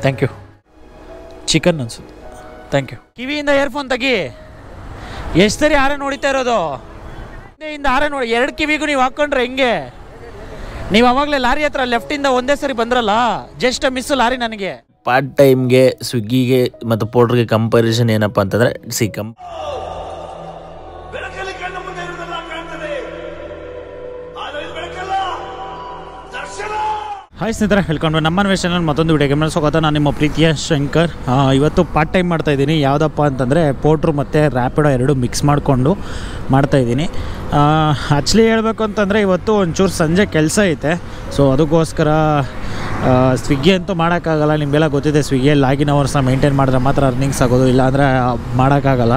Thank you. Chicken ಅನ್ಸುತ್ತೆ. Thank you. ಕಿವಿಯಿಂದ earphone ತೆಗಿ. ಎಷ್ಟು ಸರಿ ಆರೆ ನೋಡಿತಾ ಇರೋದು? ಹಿಂದೆ ಆರೆ ನೋಡಿ, 2 ಕಿವಿಗೂ ನೀವು ಹಾಕ್ಕೊಂಡ್ರೆ ಹೆಂಗೆ? ನೀವು ಅವಾಗಲೇ ಲಾರಿ ಹತ್ರ ಲೆಫ್ಟಿಂದ ಒಂದೇ ಸರಿ ಬಂದ್ರಲ್ಲ, ಜಸ್ಟ್ ಮಿಸ್ ಲಾರಿ ನನಗೆ. ಪಾರ್ಟ್ ಟೈಮ್ಗೆ ಸ್ವಿಗ್ಗಿಗೆ ಮತ್ತು ಪೋರ್ಟ್ರಿಗೆ ಕಂಪ್ಯಾರಿಸನ್ ಏನಪ್ಪ ಅಂತಂದರೆ ಹಾಯ್ ಸ್ನೇಹಿತರೆ, ಹೇಳ್ಕೊಂಡು ನಮ್ಮ ಚಾನಲ್ ಮತ್ತೊಂದು ವಿಡಿಯೋಗೆ ಸ್ವಾಗತ. ನಾನು ನಿಮ್ಮ ಪ್ರೀತಿಯ ಶಂಕರ್. ಇವತ್ತು ಪಾರ್ಟ್ ಟೈಮ್ ಮಾಡ್ತಾಯಿದ್ದೀನಿ. ಯಾವುದಪ್ಪ ಅಂತಂದರೆ ಪೋಟ್ರು ಮತ್ತು ರ್ಯಾಪಿಡೋ ಎರಡು ಮಿಕ್ಸ್ ಮಾಡಿಕೊಂಡು ಮಾಡ್ತಾಯಿದ್ದೀನಿ. ಆ್ಯಕ್ಚುಲಿ ಹೇಳಬೇಕು ಅಂತಂದರೆ ಇವತ್ತು ಒಂಚೂರು ಸಂಜೆ ಕೆಲಸ ಐತೆ. ಸೊ ಅದಕ್ಕೋಸ್ಕರ ಸ್ವಿಗ್ಗಿ ಅಂತೂ ಮಾಡೋಕ್ಕಾಗಲ್ಲ. ನಿಮಗೆಲ್ಲ ಗೊತ್ತಿದೆ, ಸ್ವಿಗ್ಗಿಯಲ್ಲಿ ಲಾಗಿನ್ ಅವರ್ಸ್ನ ಮೇಂಟೈನ್ ಮಾಡಿದ್ರೆ ಮಾತ್ರ ಅರ್ನಿಂಗ್ಸ್ ಆಗೋದು, ಇಲ್ಲಾಂದರೆ ಮಾಡೋಕ್ಕಾಗಲ್ಲ.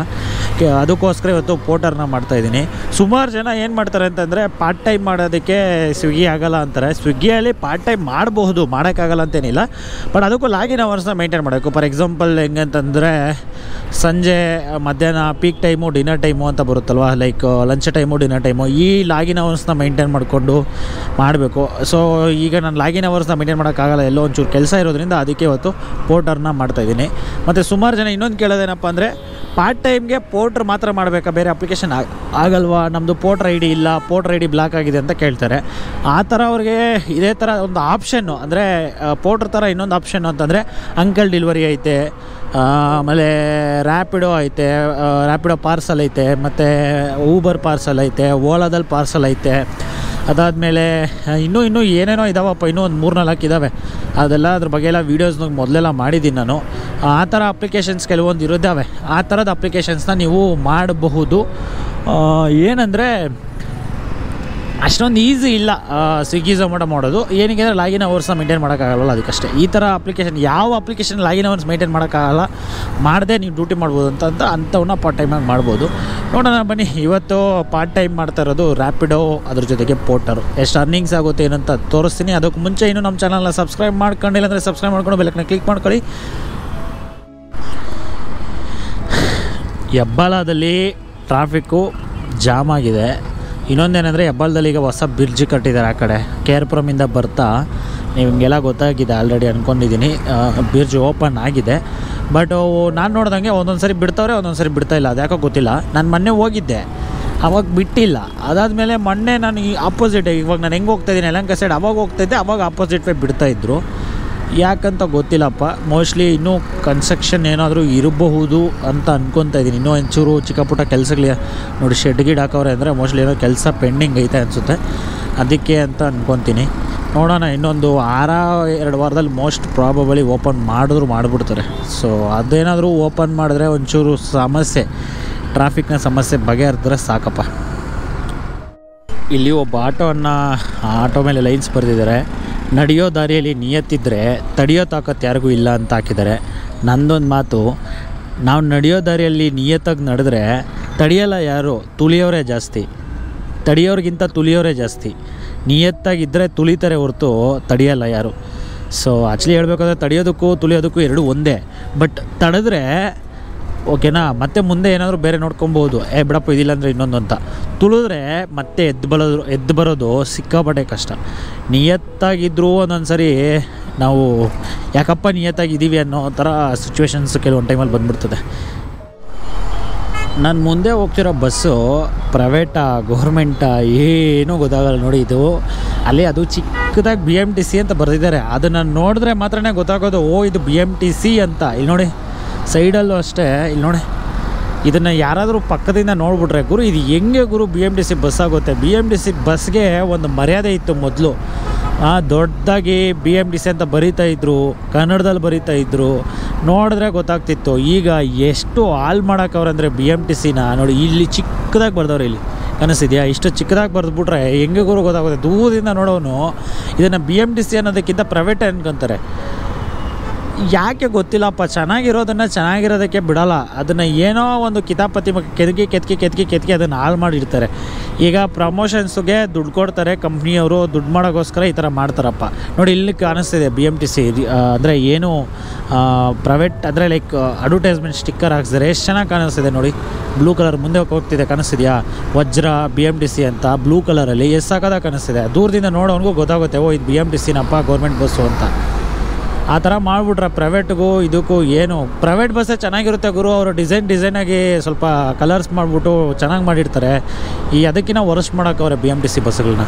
ಅದಕ್ಕೋಸ್ಕರ ಇವತ್ತು ಪೋಟರ್ನ ಮಾಡ್ತಾಯಿದ್ದೀನಿ. ಸುಮಾರು ಜನ ಏನು ಮಾಡ್ತಾರೆ ಅಂತಂದರೆ ಪಾರ್ಟ್ ಟೈಮ್ ಮಾಡೋದಕ್ಕೆ ಸ್ವಿಗ್ಗಿ ಆಗೋಲ್ಲ ಅಂತಾರೆ. ಸ್ವಿಗ್ಗಿಯಲ್ಲಿ ಪಾರ್ಟ್ ಟೈಮ್ ಮಾಡಬಹುದು, ಮಾಡೋಕ್ಕಾಗಲ್ಲ ಅಂತೇನಿಲ್ಲ, ಬಟ್ ಅದಕ್ಕೂ ಲಾಗಿನ್ ಅವರ್ಸ್ನ ಮೇಂಟೈನ್ ಮಾಡಬೇಕು. ಫಾರ್ ಎಕ್ಸಾಂಪಲ್ ಹೆಂಗಂತಂದರೆ ಸಂಜೆ ಮಧ್ಯಾಹ್ನ ಪೀಕ್ ಟೈಮು, ಡಿನ್ನರ್ ಟೈಮು ಅಂತ ಬರುತ್ತಲ್ವ, like lunch time, dinner time, ಈ ಲಾಗಿನ್ ಅವರ್ಸ್ನ ಮೇಂಟೈನ್ ಮಾಡಿಕೊಂಡು ಮಾಡಬೇಕು. ಸೊ ಈಗ ನಾನು ಲಾಗಿನ್ ಅವರ್ಸ್ನ ಮೇಂಟೈನ್ ಮಾಡೋಕ್ಕಾಗಲ್ಲ, ಎಲ್ಲೋ ಒಂಚೂರು ಕೆಲಸ ಇರೋದ್ರಿಂದ ಅದಕ್ಕೆ ಇವತ್ತು ಪೋರ್ಟರ್ನ ಮಾಡ್ತಾಯಿದ್ದೀನಿ. ಮತ್ತು ಸುಮಾರು ಜನ ಇನ್ನೊಂದು ಕೇಳೋದೇನಪ್ಪ ಅಂದರೆ, ಪಾರ್ಟ್ ಟೈಮ್ಗೆ ಪೋರ್ಟ್ರ್ ಮಾತ್ರ ಮಾಡಬೇಕಾ, ಬೇರೆ ಅಪ್ಲಿಕೇಶನ್ ಆಗಲ್ವಾ, ನಮ್ಮದು ಪೋರ್ಟ್ರ್ ಐ ಡಿ ಇಲ್ಲ, ಪೋರ್ಟ್ರ್ ಐ ಡಿ ಬ್ಲಾಕ್ ಆಗಿದೆ ಅಂತ ಕೇಳ್ತಾರೆ. ಆ ಥರ ಅವ್ರಿಗೆ ಇದೇ ಥರ ಒಂದು ಆಪ್ಷನ್ನು, ಅಂದರೆ ಪೋರ್ಟ್ರ್ ಥರ ಇನ್ನೊಂದು ಆಪ್ಷನ್ನು ಅಂತಂದರೆ ಅಂಕಲ್ ಡೆಲಿವರಿ ಐತೆ, ಆಮೇಲೆ ರ್ಯಾಪಿಡೋ ಐತೆ, ರ್ಯಾಪಿಡೋ ಪಾರ್ಸಲ್ ಐತೆ, ಮತ್ತು ಊಬರ್ ಪಾರ್ಸಲ್ ಐತೆ, ಓಲಾದಲ್ಲಿ ಪಾರ್ಸಲ್ ಐತೆ. ಅದಾದಮೇಲೆ ಇನ್ನೂ ಏನೇನೋ ಇದ್ದಾವಪ್ಪ, ಇನ್ನೂ ಒಂದು 3-4 ಇದ್ದಾವೆ. ಅದೆಲ್ಲ ಅದ್ರ ಬಗ್ಗೆ ಎಲ್ಲ ವೀಡಿಯೋಸ್ನ ಮೊದಲೆಲ್ಲ ಮಾಡಿದ್ದೀನಿ ನಾನು. ಆ ಥರ ಅಪ್ಲಿಕೇಶನ್ಸ್ ಕೆಲವೊಂದು ಇರೋದಾವೆ. ಆ ಥರದ ಅಪ್ಲಿಕೇಶನ್ಸ್ನ ನೀವು ಮಾಡಬಹುದು. ಏನಂದರೆ ಅಷ್ಟೊಂದು ಈಸಿ ಇಲ್ಲ ಸ್ವಿಗ್ಗಿ ಝೊಮ್ಯಾಟೊ ಮಾಡೋದು. ಏನಕ್ಕೆ ಅಂದರೆ ಲಾಗಿನ್ ಅವರ್ಸ್ನ ಮೇಂಟೈನ್ ಮಾಡೋಕ್ಕಾಗಲ್ಲ, ಅದಕ್ಕಷ್ಟೇ. ಈ ಥರ ಅಪ್ಲಿಕೇಶನ್, ಯಾವ ಅಪ್ಲಿಕೇಶನ್ ಲಾಗಿನ್ ಅವರ್ಸ್ ಮೇಂಟೈನ್ ಮಾಡೋಕ್ಕಾಗಲ್ಲ, ಮಾಡದೆ ನೀವು ಡ್ಯೂಟಿ ಮಾಡ್ಬೋದು ಅಂಥವನ್ನ ಪಾರ್ಟ್ ಟೈಮಾಗಿ ಮಾಡ್ಬೋದು. ನೋಡೋಣ ಬನ್ನಿ. ಇವತ್ತು ಪಾರ್ಟ್ ಟೈಮ್ ಮಾಡ್ತಾ ಇರೋದು ರ್ಯಾಪಿಡೋ, ಅದ್ರ ಜೊತೆಗೆ ಪೋರ್ಟರು. ಎಷ್ಟು ಅರ್ನಿಂಗ್ಸ್ ಆಗುತ್ತೆ ಏನಂತ ತೋರಿಸ್ತೀನಿ. ಅದಕ್ಕೆ ಮುಂಚೆ ಇನ್ನೂ ನಮ್ಮ ಚಾನಲ್ನ ಸಬ್ಸ್ಕ್ರೈಬ್ ಮಾಡ್ಕೊಂಡಿಲ್ಲ ಅಂದರೆ ಸಬ್ಸ್ಕ್ರೈಬ್ ಮಾಡ್ಕೊಂಡು ಬೆಲ್ಲೈಕನ್ನ ಕ್ಲಿಕ್ ಮಾಡ್ಕೊಳ್ಳಿ. ಹೆಬ್ಬಾಳದಲ್ಲಿ ಟ್ರಾಫಿಕ್ಕು ಜಾಮ್ ಆಗಿದೆ. ಇನ್ನೊಂದೇನೆಂದರೆ ಹೆಬ್ಬಾಳದಲ್ಲಿ ಈಗ ಹೊಸ ಬ್ರಿಡ್ಜ್ ಕಟ್ಟಿದ್ದಾರೆ. ಆ ಕಡೆ KRಪುರಮಿಂದ ಬರ್ತಾ, ನಿಮಗೆಲ್ಲ ಗೊತ್ತಾಗಿದೆ ಆಲ್ರೆಡಿ ಅಂದ್ಕೊಂಡಿದ್ದೀನಿ, ಬ್ರಿಡ್ಜ್ ಓಪನ್ ಆಗಿದೆ. ಬಟ್ ನಾನು ನೋಡ್ದಂಗೆ ಒಂದೊಂದು ಸರಿ ಬಿಡ್ತಾವ್ರೆ, ಒಂದೊಂದು ಸರಿ ಬಿಡ್ತಾಯಿಲ್ಲ. ಅದು ಯಾಕೋ ಗೊತ್ತಿಲ್ಲ. ನಾನು ಮೊನ್ನೆ ಹೋಗಿದ್ದೆ, ಅವಾಗ ಬಿಟ್ಟಿಲ್ಲ. ಅದಾದಮೇಲೆ ಮೊನ್ನೆ ನಾನು ಈ ಆಪೋಸಿಟ್, ಇವಾಗ ನಾನು ಹೆಂಗೆ ಹೋಗ್ತಾಯಿದ್ದೀನಿ ಯಲಹಂಕ ಸೈಡ್, ಅವಾಗ ಹೋಗ್ತಾಯಿದ್ದೆ, ಅವಾಗ ಆಪೋಸಿಟ್ ವೇ ಬಿಡ್ತಾಯಿದ್ರು. ಯಾಕಂತ ಗೊತ್ತಿಲ್ಲಪ್ಪ. ಮೋಸ್ಟ್ಲಿ ಇನ್ನೂ ಕನ್ಸ್ಟ್ರಕ್ಷನ್ ಏನಾದರೂ ಇರಬಹುದು ಅಂತ ಅನ್ಕೊತಾ ಇದ್ದೀನಿ. ಇನ್ನೂ ಒಂಚೂರು ಚಿಕ್ಕ ಪುಟ್ಟ ಕೆಲಸಗಳು ನೋಡಿ, ಶೆಡ್ ಗಿಡ್ ಹಾಕೋರೆ ಅಂದರೆ ಮೋಸ್ಟ್ಲಿ ಏನೋ ಕೆಲಸ ಪೆಂಡಿಂಗ್ ಐತೆ ಅನಿಸುತ್ತೆ, ಅದಕ್ಕೆ ಅಂತ ಅಂದ್ಕೊತೀನಿ. ನೋಡೋಣ, ಇನ್ನೊಂದು 2 ವಾರದಲ್ಲಿ ಮೋಸ್ಟ್ ಪ್ರಾಬಬಲಿ ಓಪನ್ ಮಾಡಿಬಿಡ್ತಾರೆ. ಸೊ ಅದೇನಾದರೂ ಓಪನ್ ಮಾಡಿದ್ರೆ ಒಂಚೂರು ಸಮಸ್ಯೆ, ಟ್ರಾಫಿಕ್ನ ಸಮಸ್ಯೆ ಬಗೆಹರಿದ್ರೆ ಸಾಕಪ್ಪ. ಇಲ್ಲಿ ಒಬ್ಬ ಆಟೋ ಮೇಲೆ ಲೈನ್ಸ್ ಬರೆದಿದ್ದಾರೆ. ನಡೆಯೋ ದಾರಿಯಲ್ಲಿ ನಿಯತ್ತಿದ್ದರೆ ತಡೆಯೋ ತಾಕತ್ತು ಯಾರಿಗೂ ಇಲ್ಲ ಅಂತ ಹಾಕಿದ್ದಾರೆ. ನಂದೊಂದು ಮಾತು, ನಾವು ನಡೆಯೋ ದಾರಿಯಲ್ಲಿ ನಿಯತ್ತಾಗಿ ನಡೆದ್ರೆ ತಡೆಯಲ್ಲ ಯಾರು, ತುಳಿಯೋರೇ ಜಾಸ್ತಿ. ತಡೆಯೋರಿಗಿಂತ ತುಳಿಯೋರೇ ಜಾಸ್ತಿ. ನಿಯತ್ತಾಗಿದ್ದರೆ ತುಳಿತಾರೆ ಹೊರತು ತಡೆಯಲ್ಲ ಯಾರು. ಸೊ ಆ್ಯಕ್ಚುಲಿ ಹೇಳಬೇಕಾದ್ರೆ ತಡೆಯೋದಕ್ಕೂ ತುಳಿಯೋದಕ್ಕೂ ಎರಡೂ ಒಂದೇ. ಬಟ್ ತಡೆದ್ರೆ ಓಕೆನಾ, ಮತ್ತೆ ಮುಂದೆ ಏನಾದರೂ ಬೇರೆ ನೋಡ್ಕೊಬೋದು, ಬಿಡಪ್ಪ ಇದಿಲ್ಲ ಅಂದರೆ ಇನ್ನೊಂದು ಅಂತ. ತುಳಿದ್ರೆ ಮತ್ತೆ ಎದ್ದು ಬರೋದು ಸಿಕ್ಕಾಪಟ್ಟೆ ಕಷ್ಟ. ನಿಯತ್ತಾಗಿದ್ದರೂ ಒಂದೊಂದು ಸರಿ ನಾವು ಯಾಕಪ್ಪ ನಿಯತ್ತಾಗಿದ್ದೀವಿ ಅನ್ನೋ ಥರ ಸಿಚುವೇಶನ್ಸ್ ಕೆಲವೊಂದು ಟೈಮಲ್ಲಿ ಬಂದ್ಬಿಡ್ತದೆ. ನಾನು ಮುಂದೆ ಹೋಗ್ತಿರೋ ಬಸ್ಸು ಪ್ರೈವೇಟಾ ಗೌರ್ಮೆಂಟಾ ಏನೂ ಗೊತ್ತಾಗಲ್ಲ ನೋಡಿ. ಇದು ಅಲ್ಲಿ ಅದು ಚಿಕ್ಕದಾಗಿ BMTC ಅಂತ ಬರೆದಿದ್ದಾರೆ. ಅದನ್ನು ನೋಡಿದ್ರೆ ಮಾತ್ರನೇ ಗೊತ್ತಾಗೋದು, ಓ ಇದು BMTC ಅಂತ. ಇಲ್ಲಿ ನೋಡಿ, ಸೈಡಲ್ಲೂ ಅಷ್ಟೇ, ಇಲ್ಲಿ ನೋಡಿ. ಇದನ್ನು ಯಾರಾದರೂ ಪಕ್ಕದಿಂದ ನೋಡಿಬಿಟ್ರೆ, ಗುರು ಇದು ಹೆಂಗೆ ಗುರು BMTC ಬಸ್ ಆಗುತ್ತೆ? BMTC ಬಸ್ಗೆ ಒಂದು ಮರ್ಯಾದೆ ಇತ್ತು ಮೊದಲು. ದೊಡ್ಡದಾಗಿ BMTC ಅಂತ ಬರೀತಾಯಿದ್ರು, ಕನ್ನಡದಲ್ಲಿ ಬರೀತಾಯಿದ್ರು, ನೋಡಿದ್ರೆ ಗೊತ್ತಾಗ್ತಿತ್ತು. ಈಗ ಎಷ್ಟು ಹಾಳು ಮಾಡೋಕ್ಕವ್ರೆ ಅಂದರೆ BMTCನ ನೋಡಿ, ಇಲ್ಲಿ ಚಿಕ್ಕದಾಗಿ ಬರ್ದವ್ರೆ. ಇಲ್ಲಿ ಕಾಣಿಸ್ತಿದೆಯಾ? ಇಷ್ಟು ಚಿಕ್ಕದಾಗಿ ಬರೆದ್ಬಿಟ್ರೆ ಹೆಂಗೆ ಗುರು ಗೊತ್ತಾಗುತ್ತೆ? ದೂರದಿಂದ ನೋಡೋನು ಇದನ್ನು BMTC ಅನ್ನೋದಕ್ಕಿಂತ ಪ್ರೈವೇಟ್ ಅನ್ಕೊಂತಾರೆ. ಯಾಕೆ ಗೊತ್ತಿಲ್ಲಪ್ಪ. ಚೆನ್ನಾಗಿರೋದಕ್ಕೆ ಬಿಡೋಲ್ಲ. ಅದನ್ನು ಏನೋ ಒಂದು ಕಿತಾಪತಿ ಕೆದಕಿ ಅದನ್ನು ಹಾಳು ಮಾಡಿರ್ತಾರೆ. ಈಗ ಪ್ರಮೋಷನ್ಸ್ಗೆ ದುಡ್ಡು ಕೊಡ್ತಾರೆ ಕಂಪ್ನಿಯವರು, ದುಡ್ಡು ಮಾಡೋಕ್ಕೋಸ್ಕರ ಈ ಥರ ಮಾಡ್ತಾರಪ್ಪ. ನೋಡಿ, ಇಲ್ಲಿ ಕಾಣಿಸ್ತಿದೆ BMTC ಅಂದರೆ ಏನು ಪ್ರೈವೇಟ್, ಅಂದರೆ ಲೈಕ್ ಅಡ್ವರ್ಟೈಸ್ಮೆಂಟ್ ಸ್ಟಿಕ್ಕರ್ ಹಾಕ್ಸಿದ್ದಾರೆ. ಎಷ್ಟು ಚೆನ್ನಾಗಿ ಕಾಣಿಸ್ತಿದೆ ನೋಡಿ, ಬ್ಲೂ ಕಲರ್ ಮುಂದೆ ಹೋಗ್ತಿದೆ, ಕಾಣಿಸ್ತಿದೆಯಾ? ವಜ್ರ BMTC ಅಂತ ಬ್ಲೂ ಕಲರಲ್ಲಿ ಎಷ್ಟು ಸಾಕಾದಾಗ ಕಾಣಿಸ್ತಿದೆ. ದೂರದಿಂದ ನೋಡೋನಿಗೂ ಗೊತ್ತಾಗುತ್ತೆ, ಓ ಇದು BMTCನಪ್ಪ, ಗೌರ್ಮೆಂಟ್ ಬಸ್ಸು ಅಂತ. ಆ ಥರ ಮಾಡಿಬಿಟ್ರೆ ಪ್ರೈವೇಟ್ಗೂ ಇದಕ್ಕೂ ಏನು ಪ್ರೈವೇಟ್ ಬಸ್ಸೇ ಚೆನ್ನಾಗಿರುತ್ತೆ ಗುರು. ಅವರು ಡಿಸೈನಾಗಿ ಸ್ವಲ್ಪ ಕಲರ್ಸ್ ಮಾಡಿಬಿಟ್ಟು ಚೆನ್ನಾಗಿ ಮಾಡಿರ್ತಾರೆ. ಈ ಅದಕ್ಕಿಂತ ವರ್ಸ್ಟ್ ಮಾಡೋಕ್ಕವ್ರೆ BMTC ಬಸ್ಸುಗಳನ್ನ.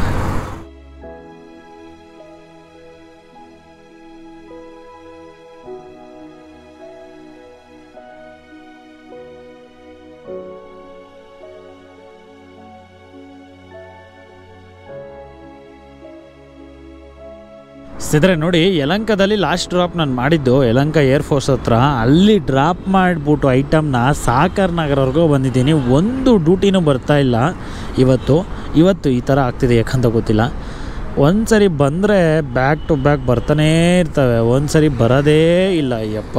ಸಿದ್ರೆ ನೋಡಿ, ಯಲಹಂಕದಲ್ಲಿ ಲಾಸ್ಟ್ ಡ್ರಾಪ್ ನಾನು ಮಾಡಿದ್ದು ಯಲಹಂಕ ಏರ್ಫೋರ್ಸ್ ಹತ್ರ. ಅಲ್ಲಿ ಡ್ರಾಪ್ ಮಾಡಿಬಿಟ್ಟು ಐಟಮ್ನ ಸಾಕರ್ ನಗರವರೆಗೂ ಬಂದಿದ್ದೀನಿ. ಒಂದು ಡ್ಯೂಟಿನೂ ಬರ್ತಾ ಇಲ್ಲ ಇವತ್ತು ಈ ಥರ ಆಗ್ತಿದೆ ಯಾಕಂತ ಗೊತ್ತಿಲ್ಲ. ಒಂದು ಸರಿ ಬಂದರೆ ಬ್ಯಾಕ್ ಟು ಬ್ಯಾಕ್ ಬರ್ತಾನೇ ಇರ್ತವೆ, ಒಂದು ಸರಿ ಬರೋದೇ ಇಲ್ಲ. ಅಯ್ಯಪ್ಪ,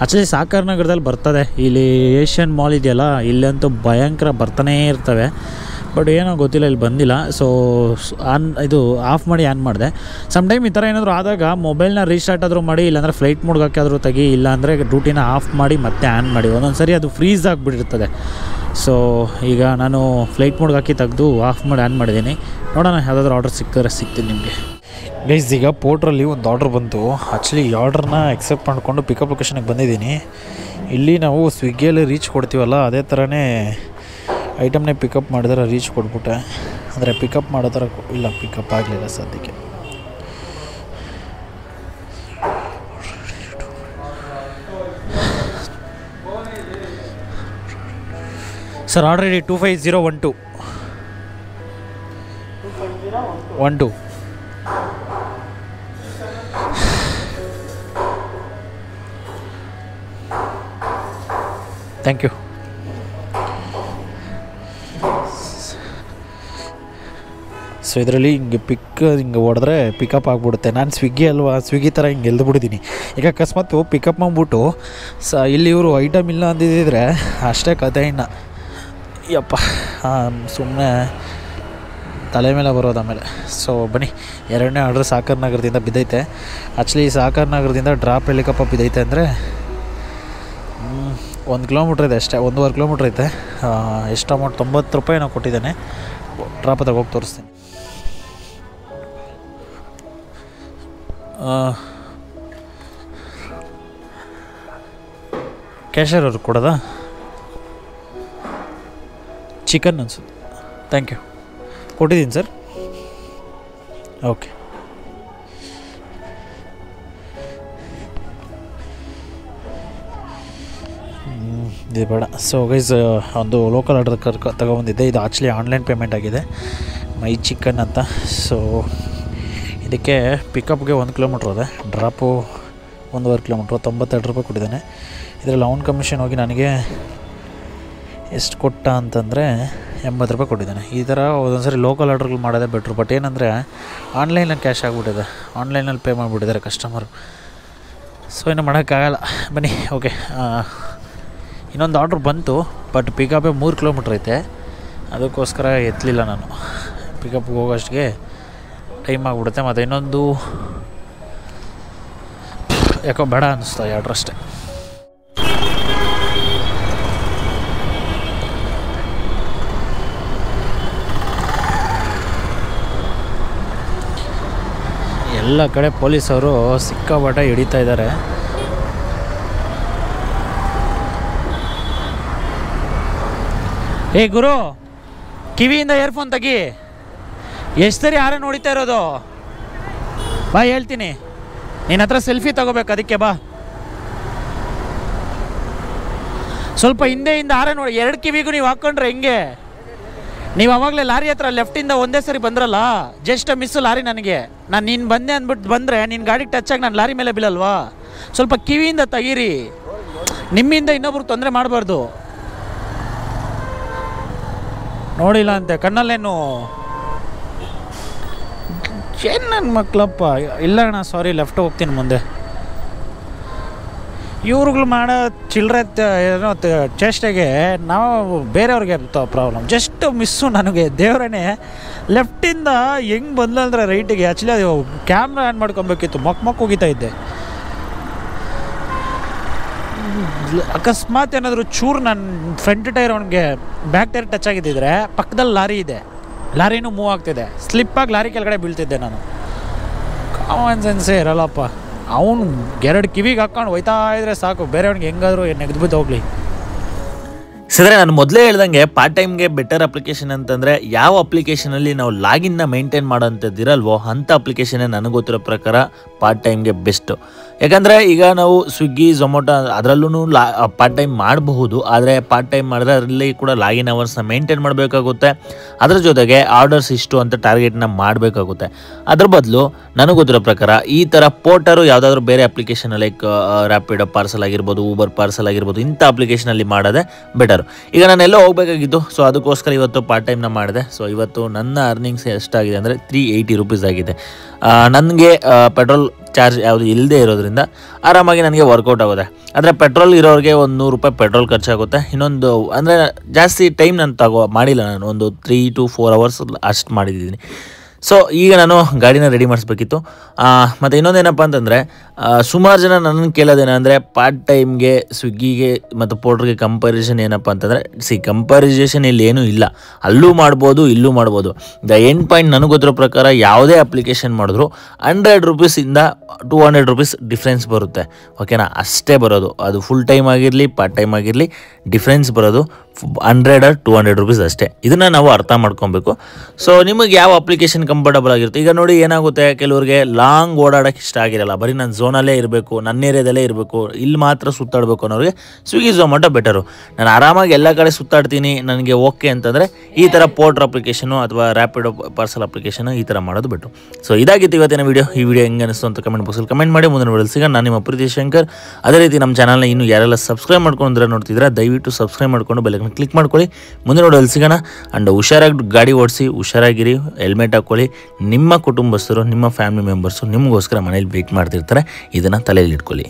ಆಕ್ಚುಲಿ ಸಾಕರ್ ನಗರದಲ್ಲಿ ಬರ್ತದೆ, ಇಲ್ಲಿ ಏಷ್ಯನ್ ಮಾಲ್ ಇದೆಯಲ್ಲ, ಇಲ್ಲಂತೂ ಭಯಂಕರ ಬರ್ತಾನೇ ಇರ್ತವೆ. ಬಟ್ ಏನೋ ಗೊತ್ತಿಲ್ಲ, ಇಲ್ಲಿ ಬಂದಿಲ್ಲ. ಸೊ ಇದು ಆಫ್ ಮಾಡಿ ಆನ್ ಮಾಡಿದೆ. ಟೈಮ್ ಈ ಥರ ಏನಾದರೂ ಆದಾಗ ಮೊಬೈಲ್ನ ರೀಸ್ಟಾರ್ಟ್ ಆದರೂ ಮಾಡಿ, ಇಲ್ಲಾಂದರೆ ಫ್ಲೈಟ್ ಮೋಡ್ಗೆ ಹಾಕಿಯಾದರೂ ತೆಗಿ, ಇಲ್ಲಾಂದರೆ ಡ್ಯೂಟಿನ ಆಫ್ ಮಾಡಿ ಮತ್ತೆ ಆನ್ ಮಾಡಿ. ಒಂದೊಂದು ಸರಿ ಅದು ಫ್ರೀಸ್ ಆಗಿಬಿಟ್ಟಿರ್ತದೆ. ಸೊ ಈಗ ನಾನು ಫ್ಲೈಟ್ ಮೋಡ್ಗೆ ಹಾಕಿ ತೆಗೆದು ಆಫ್ ಮಾಡಿ ಆನ್ ಮಾಡಿದ್ದೀನಿ. ನೋಡೋಣ ಯಾವುದಾದ್ರೂ ಆರ್ಡರ್ ಸಿಗ್ತೀನಿ ನಿಮಗೆ. ಗೈಸ್, ಈಗ ಪೋರ್ಟ್ರಲ್ಲಿ ಒಂದು ಆರ್ಡ್ರ್ ಬಂತು. ಆ್ಯಕ್ಚುಲಿ ಈ ಆರ್ಡ್ರನ್ನ ಎಕ್ಸೆಪ್ಟ್ ಮಾಡಿಕೊಂಡು ಪಿಕಪ್ ಲೊಕೇಶನ್ಗೆ ಬಂದಿದ್ದೀನಿ. ಇಲ್ಲಿ ನಾವು ಸ್ವಿಗ್ಗಿಯಲ್ಲಿ ರೀಚ್ ಕೊಡ್ತೀವಲ್ಲ, ಅದೇ ಥರನೇ ಐಟಮ್ನೇ ಪಿಕಪ್ ಮಾಡಿದ್ರೆ ರೀಚ್ ಕೊಟ್ಬಿಟ್ಟೆ. ಅಂದರೆ ಪಿಕಪ್ ಮಾಡೋ ಥರ ಇಲ್ಲ, ಪಿಕಪ್ ಆಗಲಿಲ್ಲ ಸದ್ಯಕ್ಕೆ. Sir order ID 25012 thank you. So ಇದರಲ್ಲಿ ಹಿಂಗೆ ಹೊಡೆದ್ರೆ ಪಿಕಪ್ ಆಗಿಬಿಡುತ್ತೆ. ನಾನು ಸ್ವಿಗ್ಗಿ ಥರ ಹಿಂಗೆ ಎಲ್ದುಬಿಟ್ಟಿದ್ದೀನಿ. ಈಗ ಅಕಸ್ಮಾತ್ ಪಿಕಪ್ ಮಾಡಿಬಿಟ್ಟು ಇಲ್ಲಿ ಇವರು ಐಟಮ್ ಇಲ್ಲ ಅಂದಿದ್ದರೆ ಅಷ್ಟೇ ಕತೆ. ಇನ್ನು ಯಪ್ಪ, ಸುಮ್ಮನೆ ತಲೆ ಮೇಲೆ ಬರೋದು ಆಮೇಲೆ. ಸೊ ಬನ್ನಿ, ಎರಡನೇ ಆರ್ಡ್ರ್ ಸಾಕರ್ ನಗರದಿಂದ ಬಿದ್ದೈತೆ. ಆ್ಯಕ್ಚುಲಿ ಸಾಕರ್ ನಗರದಿಂದ ಡ್ರಾಪ್ ಹೆಲಿಕಪ್ಪ ಬಿದ್ದೈತೆ ಅಂದರೆ 1 ಕಿಲೋಮೀಟ್ರ್ ಇದೆ ಅಷ್ಟೇ, 1.5 ಕಿಲೋಮೀಟ್ರ್ ಐತೆ. ಎಷ್ಟು ಅಮೌಂಟ್, 90 ರೂಪಾಯಿ ನಾವು ಕೊಟ್ಟಿದ್ದೇನೆ. ಡ್ರಾಪ್ ಹತ್ತಾಗ ಹೋಗಿ ತೋರಿಸ್ತೀನಿ. ಕ್ಯಾಶರ್ ಅವ್ರಿಗೆ ಕೊಡೋದಾ? ಚಿಕನ್ ಅನ್ಸುತ್ತೆ. ಥ್ಯಾಂಕ್ ಯು, ಕೊಟ್ಟಿದ್ದೀನಿ ಸರ್. ಓಕೆ, ಇದು ಬೇಡ. ಸೊ ಗೈಸ್, ಒಂದು ಲೋಕಲ್ ಆರ್ಡರ್ ತಗೊಬಂದಿದ್ದೆ. ಇದು ಆ್ಯಕ್ಚುಲಿ ಆನ್ಲೈನ್ ಪೇಮೆಂಟ್ ಆಗಿದೆ, ಮೈ ಚಿಕನ್ ಅಂತ. ಸೊ ಇದಕ್ಕೆ ಪಿಕಪ್ಗೆ 1 ಕಿಲೋಮೀಟ್ರ್ ಇದೆ, ಡ್ರಾಪು 1.5 ಕಿಲೋಮೀಟ್ರು. 92 ರೂಪಾಯಿ ಕೊಟ್ಟಿದ್ದಾನೆ. ಇದರಲ್ಲಿ ಅವ್ನ ಕಮಿಷನ್ ಹೋಗಿ ನನಗೆ ಎಷ್ಟು ಕೊಟ್ಟ ಅಂತಂದರೆ 80 ರೂಪಾಯಿ ಕೊಟ್ಟಿದ್ದಾನೆ. ಈ ಥರ ಒಂದೊಂದು ಸರಿ ಲೋಕಲ್ ಆರ್ಡ್ರ್ಗಳು ಮಾಡೋದೇ ಬೆಟ್ರು. ಬಟ್ ಏನಂದರೆ ಆನ್ಲೈನಲ್ಲಿ ಕ್ಯಾಶ್ ಆಗಿಬಿಟ್ಟಿದೆ, ಆನ್ಲೈನಲ್ಲಿ ಪೇ ಮಾಡಿಬಿಟ್ಟಿದ್ದಾರೆ ಕಸ್ಟಮರು. ಸೊ ಏನು ಮಾಡೋಕ್ಕಾಗಲ್ಲ. ಬನ್ನಿ, ಓಕೆ. ಇನ್ನೊಂದು ಆರ್ಡ್ರ್ ಬಂತು, ಬಟ್ ಪಿಕಪ್ಪೇ 3 ಕಿಲೋಮೀಟ್ರ್ ಐತೆ. ಅದಕ್ಕೋಸ್ಕರ ಎತ್ತಲಿಲ್ಲ ನಾನು. ಪಿಕಪ್ಗೆ ಹೋಗೋಷ್ಟಿಗೆ ಟೈಮ್ ಆಗಿಬಿಡುತ್ತೆ. ಮತ್ತು ಇನ್ನೊಂದು ಯಾಕೋ ಬೇಡ ಅನ್ನಿಸ್ತಾ ಈ ಆರ್ಡ್ರ್ ಅಷ್ಟೇ. ಎಲ್ಲ ಕಡೆ ಪೊಲೀಸವರು ಸಿಕ್ಕಾಪಟ್ಟೆ ಹಿಡಿತಾ ಇದ್ದಾರೆ. ಏ ಗುರು, ಕಿವಿಯಿಂದ ಇಯರ್ಫೋನ್ ತೆಗಿ. ಎಷ್ಟು ಸರಿ ಯಾರೇ ನೋಡಿತಾ ಇರೋದು? ಬಾ, ಹೇಳ್ತೀನಿ. ನಿನ್ನ ಹತ್ರ ಸೆಲ್ಫಿ ತಗೋಬೇಕು, ಅದಕ್ಕೆ ಬಾ. ಸ್ವಲ್ಪ ಹಿಂದೆಯಿಂದ ಆರೇ ನೋಡಿ. 2 ಕಿವಿಗೂ ನೀವು ಹಾಕ್ಕೊಂಡ್ರೆ ಹೆಂಗೆ? ನೀವು ಅವಾಗಲೇ ಲಾರಿ ಹತ್ರ ಲೆಫ್ಟಿಂದ ಒಂದೇ ಸರಿ ಬಂದ್ರಲ್ಲ, ಜಸ್ಟ್ ಮಿಸ್ಸು ಲಾರಿ ನನಗೆ. ನಾನು ನೀನು ಬಂದೆ ಅಂದ್ಬಿಟ್ಟು ಬಂದರೆ ನಿನ್ನ ಗಾಡಿಗೆ ಟಚ್ ಆಗಿ ನಾನು ಲಾರಿ ಮೇಲೆ ಬೀಳಲ್ವಾ? ಸ್ವಲ್ಪ ಕಿವಿಯಿಂದ ತೆಗೀರಿ. ನಿಮ್ಮಿಂದ ಇನ್ನೊಬ್ರಿಗೆ ತೊಂದರೆ ಮಾಡಬಾರ್ದು. ನೋಡಿಲ್ಲ ಅಂತೆ ಕಣ್ಣಲ್ಲೇನು? ಏನು ನನ್ನ ಮಕ್ಕಳಪ್ಪ. ಇಲ್ಲ ಅಣ್ಣ, ಸಾರಿ, ಲೆಫ್ಟ್ ಹೋಗ್ತೀನಿ ಮುಂದೆ. ಇವ್ರುಗಳು ಮಾಡೋ ಚಿಲ್ಲರೆ ಏನೋ ಚೇಷ್ಟೆಗೆ ನಾವು ಬೇರೆಯವ್ರಿಗೆ ಪ್ರಾಬ್ಲಮ್. ಜಸ್ಟ್ ಮಿಸ್ಸು ನನಗೆ. ದೇವರೇ, ಲೆಫ್ಟಿಂದ ಹೆಂಗೆ ಬಂದಂದರೆ ರೈಟಿಗೆ. ಆ್ಯಕ್ಚುಲಿ ಅದು ಕ್ಯಾಮ್ರಾ ಆನ್ ಮಾಡ್ಕೊಬೇಕಿತ್ತು, ಮಕ್ ಹೋಗಿತಾ ಇದ್ದೆ. ಅಕಸ್ಮಾತ್ ಏನಾದರೂ ಚೂರು ನನ್ನ ಫ್ರಂಟ್ ಟೈರ್ ಅವನಿಗೆ ಬ್ಯಾಕ್ ಟೈರ್ ಟಚ್ ಆಗಿದ್ದಿದ್ರೆ, ಪಕ್ಕದಲ್ಲಿ ಲಾರಿ ಇದೆ, ಲಾರಿನೂ ಮೂವ್ ಆಗ್ತಿದೆ, ಸ್ಲಿಪ್ಪಾಗಿ ಲಾರಿ ಕೆಳಗಡೆ ಬೀಳ್ತಿದ್ದೆ ನಾನು. ಕಾಮನ್ ಸೆನ್ಸೇ ಇರಲ್ಲಪ್ಪ. ಅವನು 2 ಕಿವಿಗೆ ಹಾಕ್ಕೊಂಡು ಹೋಯ್ತಾ ಇದ್ರೆ ಸಾಕು, ಬೇರೆಯವ್ನಿಗೆ ಹೆಂಗಾದ್ರು ನೆಗೆದು ಬಿದ್ದು ಹೋಗ್ಲಿ. ಸರಿ, ನಾನು ಮೊದಲೇ ಹೇಳ್ದಂಗೆ ಪಾರ್ಟ್ ಟೈಮ್ಗೆ ಬೆಟರ್ ಅಪ್ಲಿಕೇಶನ್ ಅಂತಂದರೆ ಯಾವ ಅಪ್ಲಿಕೇಶನಲ್ಲಿ ನಾವು ಲಾಗಿನ್ನ ಮೇಂಟೈನ್ ಮಾಡೋಂಥದ್ದಿರಲ್ವೋ ಅಂಥ ಅಪ್ಲಿಕೇಶನ್ನೇ ನನಗೆ ಗೊತ್ತಿರೋ ಪ್ರಕಾರ ಪಾರ್ಟ್ ಟೈಮ್ಗೆ ಬೆಸ್ಟು. ಯಾಕಂದರೆ ಈಗ ನಾವು ಸ್ವಿಗ್ಗಿ ಝೊಮೊಟೊ ಅದರಲ್ಲೂ ಪಾರ್ಟ್ ಟೈಮ್ ಮಾಡಬಹುದು, ಆದರೆ ಪಾರ್ಟ್ ಟೈಮ್ ಮಾಡಿದ್ರೆ ಅದರಲ್ಲಿ ಕೂಡ ಲಾಗಿನ್ ಅವರ್ಸ್ನ ಮೇಂಟೈನ್ ಮಾಡಬೇಕಾಗುತ್ತೆ. ಅದರ ಜೊತೆಗೆ ಆರ್ಡರ್ಸ್ ಇಷ್ಟು ಅಂತ ಟಾರ್ಗೆಟ್ನ ಮಾಡಬೇಕಾಗುತ್ತೆ. ಅದ್ರ ಬದಲು ನನಗೆ ಗೊತ್ತಿರೋ ಪ್ರಕಾರ ಈ ಥರ ಪೋರ್ಟರು ಯಾವುದಾದ್ರೂ ಬೇರೆ ಅಪ್ಲಿಕೇಶನ್ ಲೈಕ್ ರ್ಯಾಪಿಡೋ ಪಾರ್ಸಲ್ ಆಗಿರ್ಬೋದು, ಊಬರ್ ಪಾರ್ಸಲ್ ಆಗಿರ್ಬೋದು, ಇಂಥ ಅಪ್ಲಿಕೇಶನಲ್ಲಿ ಮಾಡೋದೇ ಬೆಟರು. ಈಗ ನಾನೆಲ್ಲೋ ಹೋಗಬೇಕಾಗಿತ್ತು, ಸೊ ಅದಕ್ಕೋಸ್ಕರ ಇವತ್ತು ಪಾರ್ಟ್ ಟೈಮ್ನ ಮಾಡಿದೆ. ಸೊ ಇವತ್ತು ನನ್ನ ಅರ್ನಿಂಗ್ಸ್ ಎಷ್ಟಾಗಿದೆ ಅಂದರೆ 380 ರೂಪೀಸ್ ಆಗಿದೆ. ನನಗೆ ಪೆಟ್ರೋಲ್ ಚಾರ್ಜ್ ಯಾವುದು ಇಲ್ಲದೆ ಇರೋದ್ರಿಂದ ಆರಾಮಾಗಿ ನನಗೆ ವರ್ಕೌಟ್ ಆಗುತ್ತೆ. ಆದರೆ ಪೆಟ್ರೋಲ್ ಇರೋರಿಗೆ ಒಂದು 100 ರೂಪಾಯಿ ಪೆಟ್ರೋಲ್ ಖರ್ಚಾಗುತ್ತೆ. ಇನ್ನೊಂದು ಅಂದರೆ ಜಾಸ್ತಿ ಟೈಮ್ ನಾನು ಮಾಡಿಲ್ಲ, ನಾನು ಒಂದು 3 to 4 ಅವರ್ಸ್ ಅಷ್ಟು ಮಾಡಿದ್ದೀನಿ. ಸೊ ಈಗ ನಾನು ಗಾಡಿನ ರೆಡಿ ಮಾಡಿಸ್ಬೇಕಿತ್ತು. ಮತ್ತು ಇನ್ನೊಂದೇನಪ್ಪ ಅಂತಂದರೆ ಸುಮಾರು ಜನ ನನ್ನನ್ನು ಕೇಳೋದೇನೆಂದರೆ ಪಾರ್ಟ್ ಟೈಮ್ಗೆ ಸ್ವಿಗ್ಗಿಗೆ ಮತ್ತು ಪೋರ್ಟ್ರಿಗೆ ಕಂಪ್ಯಾರಿಸನ್ ಏನಪ್ಪ ಅಂತಂದರೆ, ಕಂಪ್ಯಾರಿಸೇಷನ್ ಇಲ್ಲಿ ಏನೂ ಇಲ್ಲ, ಅಲ್ಲೂ ಮಾಡ್ಬೋದು ಇಲ್ಲೂ ಮಾಡ್ಬೋದು. ದ ಎಂಡ್ ಪಾಯಿಂಟ್ ನನಗೆ ಗೊತ್ತಿರೋ ಪ್ರಕಾರ ಯಾವುದೇ ಅಪ್ಲಿಕೇಶನ್ ಮಾಡಿದ್ರು 100 ರೂಪೀಸಿಂದ 200 ರೂಪೀಸ್ ಡಿಫ್ರೆನ್ಸ್ ಬರುತ್ತೆ. ಓಕೆನಾ, ಅಷ್ಟೇ ಬರೋದು. ಅದು ಫುಲ್ ಟೈಮ್ ಆಗಿರಲಿ ಪಾರ್ಟ್ ಟೈಮ್ ಆಗಿರಲಿ ಡಿಫ್ರೆನ್ಸ್ ಬರೋದು 100 or 200 ರೂಪೀಸ್ ಅಷ್ಟೇ. ಇದನ್ನು ನಾವು ಅರ್ಥ ಮಾಡ್ಕೊಬೇಕು. ಸೊ ನಿಮಗೆ ಯಾವ ಅಪ್ಲಿಕೇಶನ್ ಕಂಫರ್ಟಬಲ್ ಆಗಿರುತ್ತೆ. ಈಗ ನೋಡಿ ಏನಾಗುತ್ತೆ, ಕೆಲವರಿಗೆ ಲಾಂಗ್ ಓಡಾಡೋಕ್ಕೆ ಇಷ್ಟ ಆಗಿರಲ್ಲ, ಬರೀ ನನ್ನ ಝೋನಲ್ಲೇ ಇರಬೇಕು, ನನ್ನ ಏರಿಯಾದಲ್ಲೇ ಇರಬೇಕು, ಇಲ್ಲಿ ಮಾತ್ರ ಸುತ್ತಾಡಬೇಕು ಅನ್ನೋರಿಗೆ ಸ್ವಿಗ್ಗಿ ಝೊಮ್ಯಾಟೊ ಬೆಟರು. ನಾನು ಆರಾಮಾಗಿ ಎಲ್ಲ ಕಡೆ ಸುತ್ತಾಡ್ತೀನಿ, ನನಗೆ ಓಕೆ ಅಂತಂದರೆ ಈ ಥರ ಪೋರ್ಟರ್ ಅಪ್ಲಿಕೇಶನು ಅಥವಾ ರ್ಯಾಪಿಡೋ ಪಾರ್ಸಲ್ ಅಪ್ಲಿಕೇಶನು ಈ ಥರ ಮಾಡೋದು ಬೆಟರು. ಸೊ ಇದಾಗಿತ್ತು ಇವತ್ತಿನ ವೀಡಿಯೋ. ಈ ವಿಡಿಯೋ ಹೆಂಗೆ ಅನಿಸ್ತು ಅಂತ ಕಮೆಂಟ್ ಬಾಕ್ಸಲ್ಲಿ ಕಮೆಂಟ್ ಮಾಡಿ. ಮುಂದಿನ ವಿಡಿಯೋದಲ್ಲಿ ಸಿಗೋಣ. ನಾನು ನಿಮ್ಮ ಪ್ರೀತಿ ಶಂಕರ್. ಅದೇ ರೀತಿ ನಮ್ಮ ಚಾನಲ್ನ ಇನ್ನೂ ಯಾರೆಲ್ಲ ಸಬ್ಸ್ಕ್ರೈಬ್ ಮಾಡ್ಕೊಂಡ್ರೆ ನೋಡ್ತಿದ್ರೆ ದಯವಿಟ್ಟು ಸಬ್ಸ್ಕ್ರೈಬ್ ಮಾಡ್ಕೊಂಡು ಬೆಲ್ ಐಕಾನ್ ಕ್ಲಿಕ್ ಮಾಡ್ಕೊಳ್ಳಿ. ಮುಂದಿನ ವಿಡಿಯೋದಲ್ಲಿ ಸಿಗೋಣ. ಆ್ಯಂಡ್ ಹುಷಾರಾಗಿ ಗಾಡಿ ಓಡಿಸಿ, ಹುಷಾರಾಗಿರಿ, ಹೆಲ್ಮೆಟ್ ಹಾಕ್ಕೊಳ್ಳಿ. ನಿಮ್ಮ ಕುಟುಂಬಸ್ಥರು, ನಿಮ್ಮ ಫ್ಯಾಮಿಲಿ ಮೆಂಬರ್ಸು ನಿಮಗೋಸ್ಕರ ಮನೇಲಿ ವೆಯ್ಟ್ ಮಾಡ್ತಿರ್ತಾರೆ, ಇದನ್ನು ತಲೆಯಲ್ಲಿ ಇಟ್ಕೊಳ್ಳಿ.